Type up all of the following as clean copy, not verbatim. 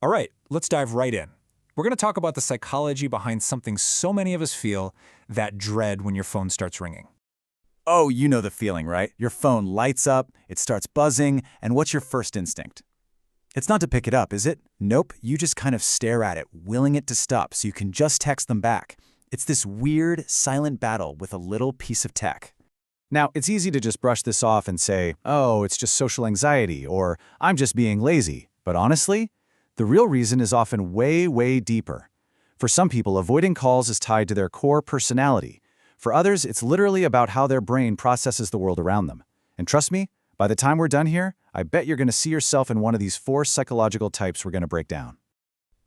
All right, let's dive right in. We're going to talk about the psychology behind something so many of us feel, that dread when your phone starts ringing. Oh, you know the feeling, right? Your phone lights up, it starts buzzing, and what's your first instinct? It's not to pick it up, is it? Nope, you just kind of stare at it, willing it to stop so you can just text them back. It's this weird, silent battle with a little piece of tech. Now, it's easy to just brush this off and say, oh, it's just social anxiety, or I'm just being lazy. But honestly, the real reason is often way, way deeper. For some people, avoiding calls is tied to their core personality. For others, it's literally about how their brain processes the world around them. And trust me, by the time we're done here, I bet you're going to see yourself in one of these 4 psychological types we're going to break down.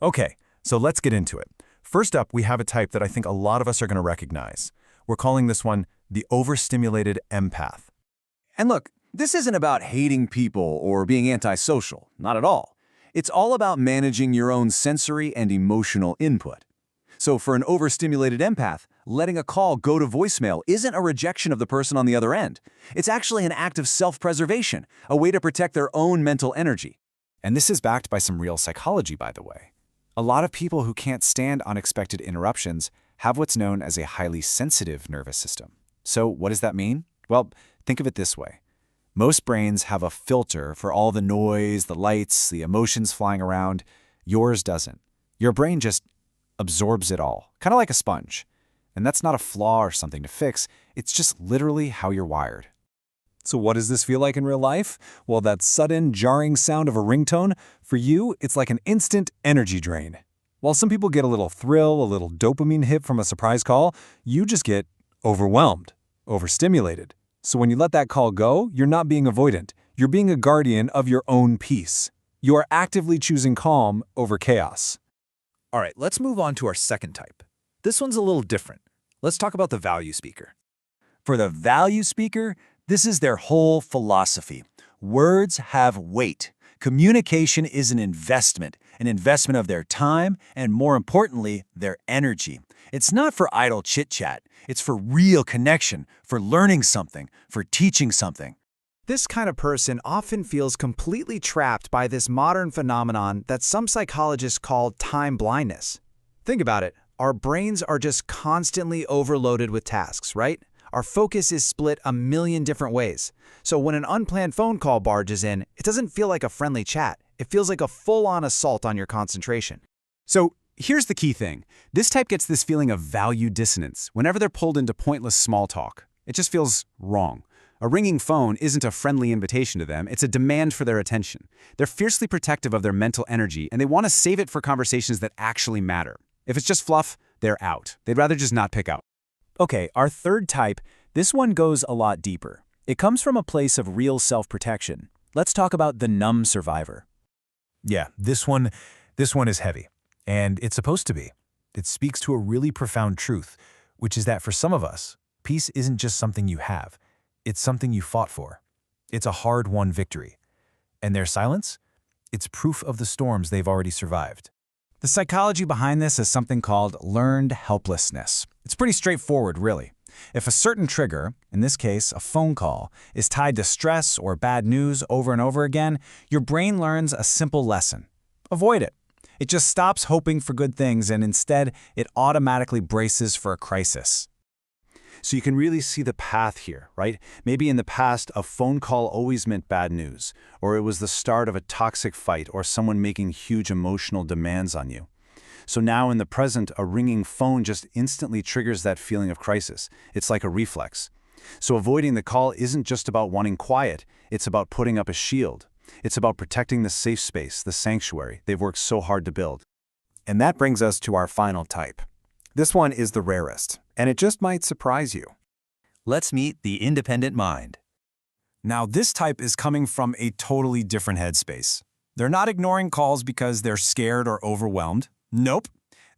Okay, so let's get into it. First up, we have a type that I think a lot of us are going to recognize. We're calling this one the overstimulated empath. And look, this isn't about hating people or being antisocial, not at all. It's all about managing your own sensory and emotional input. So for an overstimulated empath, letting a call go to voicemail isn't a rejection of the person on the other end. It's actually an act of self-preservation, a way to protect their own mental energy. And this is backed by some real psychology, by the way. A lot of people who can't stand unexpected interruptions have what's known as a highly sensitive nervous system. So what does that mean? Well, think of it this way. Most brains have a filter for all the noise, the lights, the emotions flying around. Yours doesn't. Your brain just absorbs it all, kind of like a sponge. And that's not a flaw or something to fix, it's just literally how you're wired. So what does this feel like in real life? Well, that sudden, jarring sound of a ringtone, for you, it's like an instant energy drain. While some people get a little thrill, a little dopamine hit from a surprise call, you just get overwhelmed, overstimulated. So when you let that call go, you're not being avoidant. You're being a guardian of your own peace. You are actively choosing calm over chaos. All right, let's move on to our second type. This one's a little different. Let's talk about the value speaker. For the value speaker, this is their whole philosophy. Words have weight. Communication is an investment of their time, and more importantly, their energy. It's not for idle chit-chat. It's for real connection, for learning something, for teaching something. This kind of person often feels completely trapped by this modern phenomenon that some psychologists call time blindness. Think about it. Our brains are just constantly overloaded with tasks, right? Our focus is split a million different ways. So when an unplanned phone call barges in, it doesn't feel like a friendly chat. It feels like a full-on assault on your concentration. So here's the key thing. This type gets this feeling of value dissonance whenever they're pulled into pointless small talk. It just feels wrong. A ringing phone isn't a friendly invitation to them, it's a demand for their attention. They're fiercely protective of their mental energy, and they want to save it for conversations that actually matter. If it's just fluff, they're out. They'd rather just not pick up. Okay, our third type, this one goes a lot deeper. It comes from a place of real self-protection. Let's talk about the numb survivor. Yeah, this one is heavy. And it's supposed to be. It speaks to a really profound truth, which is that for some of us, peace isn't just something you have. It's something you fought for. It's a hard-won victory. And their silence? It's proof of the storms they've already survived. The psychology behind this is something called learned helplessness. It's pretty straightforward, really. If a certain trigger, in this case a phone call, is tied to stress or bad news over and over again, your brain learns a simple lesson. Avoid it. It just stops hoping for good things and instead it automatically braces for a crisis. So you can really see the path here, right? Maybe in the past, a phone call always meant bad news, or it was the start of a toxic fight or someone making huge emotional demands on you. So now in the present, a ringing phone just instantly triggers that feeling of crisis. It's like a reflex. So avoiding the call isn't just about wanting quiet, it's about putting up a shield. It's about protecting the safe space, the sanctuary they've worked so hard to build. And that brings us to our final type. This one is the rarest, and it just might surprise you. Let's meet the independent mind. Now, this type is coming from a totally different headspace. They're not ignoring calls because they're scared or overwhelmed. Nope.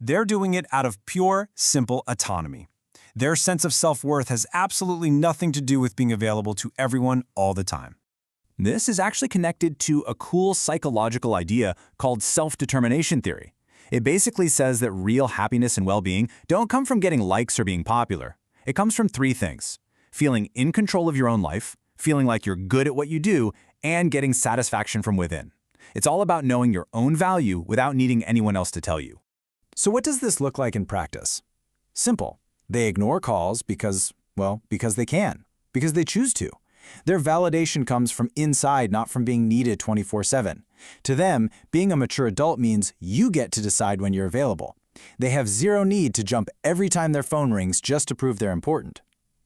They're doing it out of pure, simple autonomy. Their sense of self-worth has absolutely nothing to do with being available to everyone all the time. This is actually connected to a cool psychological idea called self-determination theory. It basically says that real happiness and well-being don't come from getting likes or being popular. It comes from 3 things: feeling in control of your own life, feeling like you're good at what you do, and getting satisfaction from within. It's all about knowing your own value without needing anyone else to tell you. So what does this look like in practice? Simple. They ignore calls because they can, because they choose to. Their validation comes from inside, not from being needed 24/7. To them, being a mature adult means you get to decide when you're available. They have zero need to jump every time their phone rings just to prove they're important.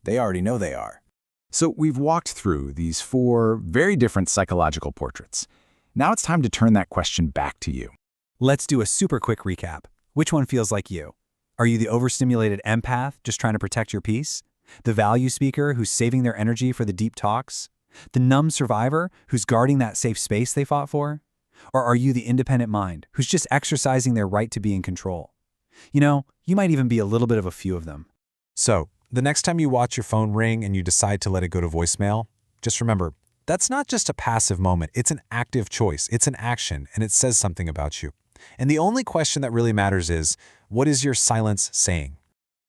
They already know they are. So we've walked through these 4 very different psychological portraits. Now it's time to turn that question back to you. Let's do a super quick recap. Which one feels like you? Are you the overstimulated empath just trying to protect your peace? The value speaker who's saving their energy for the deep talks? The numb survivor who's guarding that safe space they fought for? Or are you the independent mind who's just exercising their right to be in control? You might even be a little bit of a few of them. So, the next time you watch your phone ring and you decide to let it go to voicemail, just remember, that's not just a passive moment. It's an active choice. It's an action, and it says something about you. And the only question that really matters is, what is your silence saying?